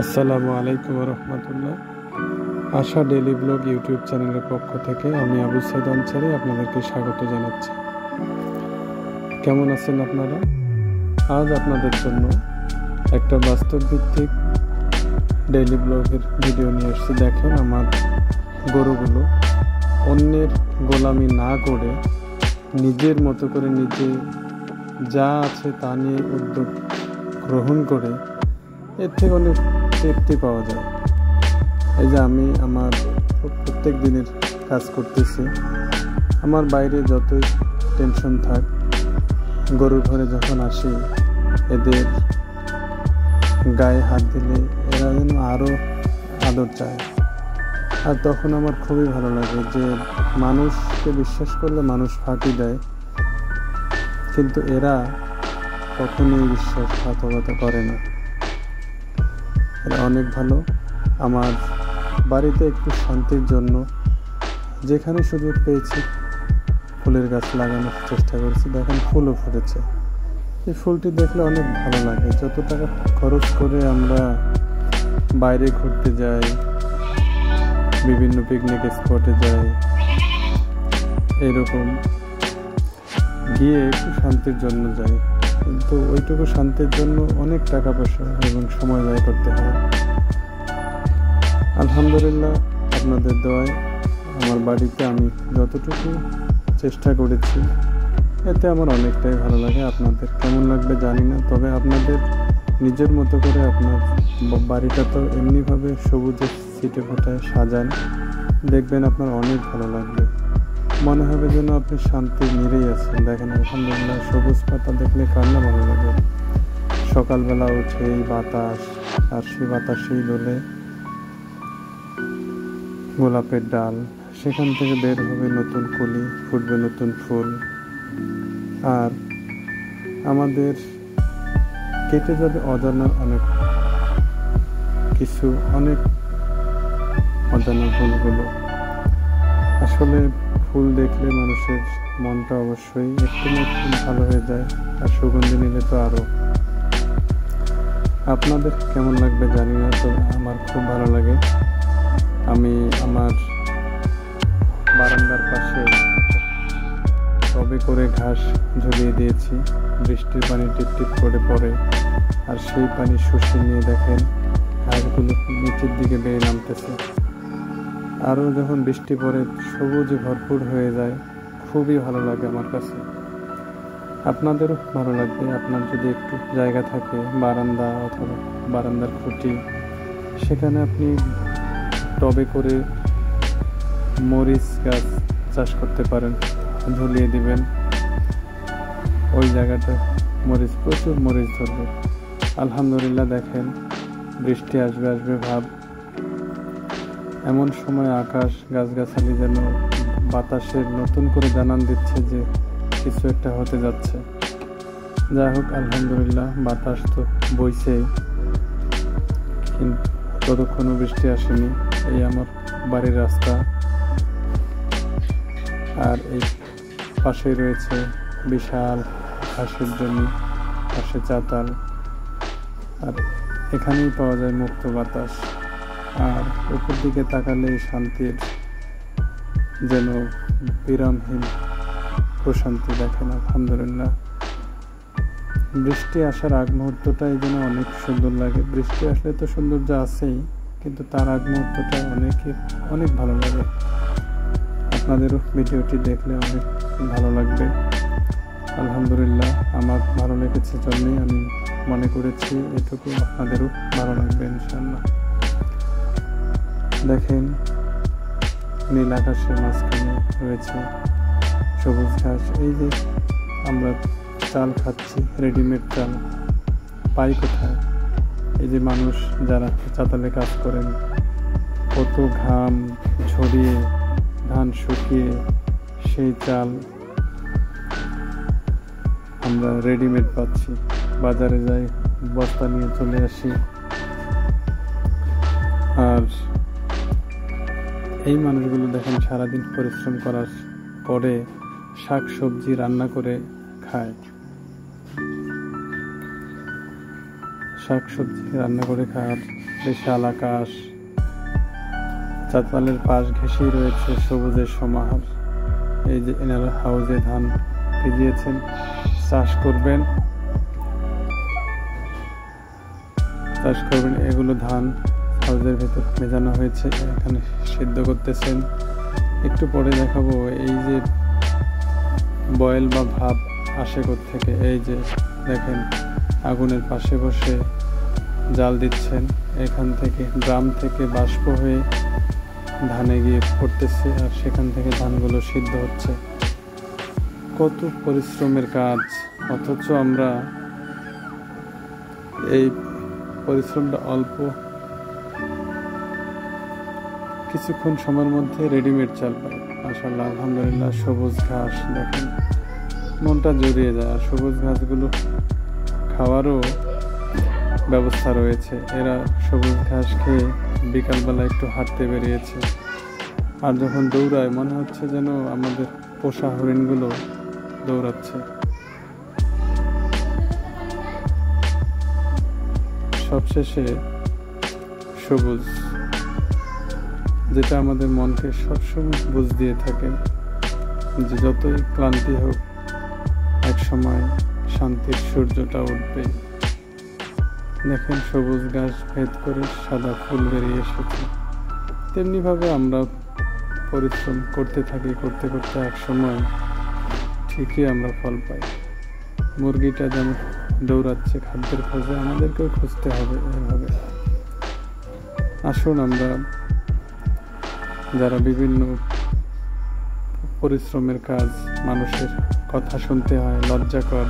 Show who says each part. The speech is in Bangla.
Speaker 1: আসসালামু আলাইকুম রহমতুল্লাহ। আশা ডেইলি ব্লগ ইউটিউব চ্যানেলের পক্ষ থেকে আমি আবু সাইদ আনসারি আপনাদেরকে স্বাগত জানাচ্ছি। কেমন আছেন আপনারা? আজ আপনাদের জন্য একটা বাস্তব ভিত্তিক ডেইলি ব্লগের ভিডিও নিয়ে এসেছি। দেখেন, আমার গরুগুলো অন্যের গোলামি না করে নিজের মতো করে নিজে যা আছে তা নিয়ে উদ্যোগ গ্রহণ করে এর থেকে অনেক তৃপ্তি পাওয়া যায়। এই যে আমি আমার প্রত্যেক দিনের কাজ করতেছি, আমার বাইরে যতই টেনশন থাক, গরুর ঘরে যখন আসি এদের গায়ে হাত দিলে এরা যেন আরও আদর চায়। আর তখন আমার খুবই ভালো লাগে যে মানুষকে বিশ্বাস করলে মানুষ ফাঁকি দেয়, কিন্তু এরা কখনোই বিশ্বাসঘাতকতা করে না। এরা অনেক ভালো। আমার বাড়িতে একটু শান্তির জন্য যেখানে সুযোগ পেয়েছি ফুলের গাছ লাগানোর চেষ্টা করেছি। দেখেন, ফুলও ফুটেছে। এই ফুলটি দেখলে অনেক ভালো লাগে। যত টাকা খরচ করে আমরা বাইরে ঘুরতে যাই, বিভিন্ন পিকনিক স্পটে যাই, এরকম গিয়ে একটু শান্তির জন্য যাই, কিন্তু ওইটুকু শান্তির জন্য অনেক টাকা পয়সা এবং সময় ব্যয় করতে হয়। আলহামদুলিল্লাহ, আপনাদের দোয়ায় আমার বাড়িতে আমি যতটুকু চেষ্টা করেছি এতে আমার অনেকটাই ভালো লাগে। আপনাদের কেমন লাগবে জানি না, তবে আপনাদের নিজের মতো করে আপনার বাড়িটা তো এমনিভাবে সবুজের ছিটে ফোটায় সাজান, দেখবেন আপনার অনেক ভালো লাগবে। মনে হবে যেন আপনি শান্তির নিরেই আছেন। দেখেন, আলহামদুলিল্লাহ, সবুজ পাতা দেখলে কার না ভালো লাগে। সকালবেলা উঠে এই বাতাস, আর সেই বাতাসেই দোলে গোলাপের ডাল, সেখান থেকে বের হবে নতুন কলি, ফুটবে নতুন ফুল। আর আমাদের কেটে যাবে অজানা অনেক কিছু, অনেক অজানা ফুলগুলো। আসলে ফুল দেখলে মানুষের মনটা অবশ্যই একটু না একটু ভালো হয়ে যায়, আর সুগন্ধি নিলে তো আরও। আপনাদের কেমন লাগবে জানি না, তবে আমার খুব ভালো লাগে। আমি আমার বারান্দার পাশে টবে করে ঘাস ঝুলিয়ে দিয়েছি। বৃষ্টির পানি টিপ টিপ করে পড়ে, আর সেই পানি শুষে নিয়ে দেখেন ঘাসগুলো নিচের দিকে বেয়ে নামতেছে। আরও যখন বৃষ্টি পড়ে সবুজে ভরপুর হয়ে যায়, খুবই ভালো লাগে আমার কাছে। আপনাদেরও ভালো লাগবে। আপনার যদি একটু জায়গা থাকে, বারান্দা অথবা বারান্দার খুঁটি, সেখানে আপনি টবে করে মরিচ গাছ চাষ করতে পারেন, ঝুলিয়ে দিবেন। ওই জায়গাটা মরিচ, প্রচুর মরিচ ধরবে। আলহামদুলিল্লাহ, দেখেন বৃষ্টি আসবে আসবে ভাব। এমন সময় আকাশ গাছগাছালি যেন বাতাসের নতুন করে জানান দিচ্ছে যে কিছু একটা হতে যাচ্ছে। যাই হোক, আলহামদুলিল্লাহ, বাতাস তো বইছেই, কিন্তু ততক্ষণও বৃষ্টি আসেনি। এই আমার বাড়ির রাস্তা, আর এই পাশে রয়েছে বিশাল ঘাসের জমি, পাশে চাতাল, আর এখানেই পাওয়া যায় মুক্ত বাতাস। আর উপর দিকে তাকালে শান্তির যেন বিরামহীন প্রশান্তি। দেখেন, আলহামদুলিল্লাহ, বৃষ্টি আসার আগ মুহূর্তটাই যেন অনেক সুন্দর লাগে। বৃষ্টি আসলে তো সৌন্দর্য আছেই, কিন্তু তার আগ মুহূর্তটা অনেক ভালো লাগে। আপনাদেরও ভিডিওটি দেখলে অনেক ভালো লাগবে। আলহামদুলিল্লাহ, আমার ভালো লেগেছে জন্যই আমি মনে করেছি এটুকু আপনাদেরও ভালো লাগবে ইনশাআল্লাহ। দেখেন, নীল আকাশের মাঝখানে রয়েছে সবুজ ঘাস। এই যে আমরা চাল খাচ্ছি, রেডিমেড চাল, পাই কোথায়? এই যে মানুষ যারা চাতালে কাজ করেন, কত ঘাম ঝরিয়ে ধান শুকিয়ে সেই চাল আমরা রেডিমেড পাচ্ছি। বাজারে যাই, বস্তা নিয়ে চলে আসি। আর এই মানুষগুলো দেখেন সারাদিন পরিশ্রম করার পরে শাক সবজি রান্না করে খায়। শাক সবজি রান্না করে খায়, আর বিশাল আকাশ, চাতালের পাশ ঘেঁষেই রয়েছে সবুজের সমাহার। এই যে এনারা হাউজে ধান ভিজিয়েছেন, চাষ করবেন। এগুলো ধান হাউজের ভেতর ভেজানো হয়েছে, এখানে সিদ্ধ করতেছেন। একটু পরে দেখাবো এই যে বয়েল বা ভাপ আসে থেকে। এই যে দেখেন আগুনের পাশে বসে জাল দিচ্ছেন, এখান থেকে ড্রাম থেকে বাষ্প হয়ে ধানে গিয়ে পড়তেছে, আর সেখান থেকে ধানগুলো সিদ্ধ হচ্ছে। কত পরিশ্রমের কাজ, অথচ আমরা এই পরিশ্রমটা অল্প কিছুক্ষণ সময়ের মধ্যে রেডিমেড চাল পাই। মাশাআল্লাহ, আলহামদুলিল্লাহ। সবুজ ঘাস দেখেন, মনটা জড়িয়ে যায়। আর সবুজ ঘাসগুলো খাওয়ারও ব্যবস্থা রয়েছে। এরা সবুজ ঘাস খেয়ে বিকালবেলা একটু হাঁটতে বেরিয়েছে, আর যখন দৌড়ায় মনে হচ্ছে যেন আমাদের পোষা হরিণগুলো দৌড়াচ্ছে। সবশেষে সবুজ, যেটা আমাদের মনকে সবসময় বুঝ দিয়ে থাকে যে যতই ক্লান্তি হোক এক সময় শান্তির সূর্যটা উঠবে। দেখেন সবুজ ঘাস ভেদ করে সাদা ফুল বেরিয়ে এসেছে। তেমনিভাবে আমরা পরিশ্রম করতে থাকি, করতে করতে এক সময় ঠিকই আমরা ফল পাই। মুরগিটা যেমন দৌড়াচ্ছে খাদ্যের খোঁজে, আমাদেরকেও খুঁজতে হবে এভাবে। আসুন আমরা যারা বিভিন্ন পরিশ্রমের কাজ, মানুষের কথা শুনতে হয়, লজ্জাকর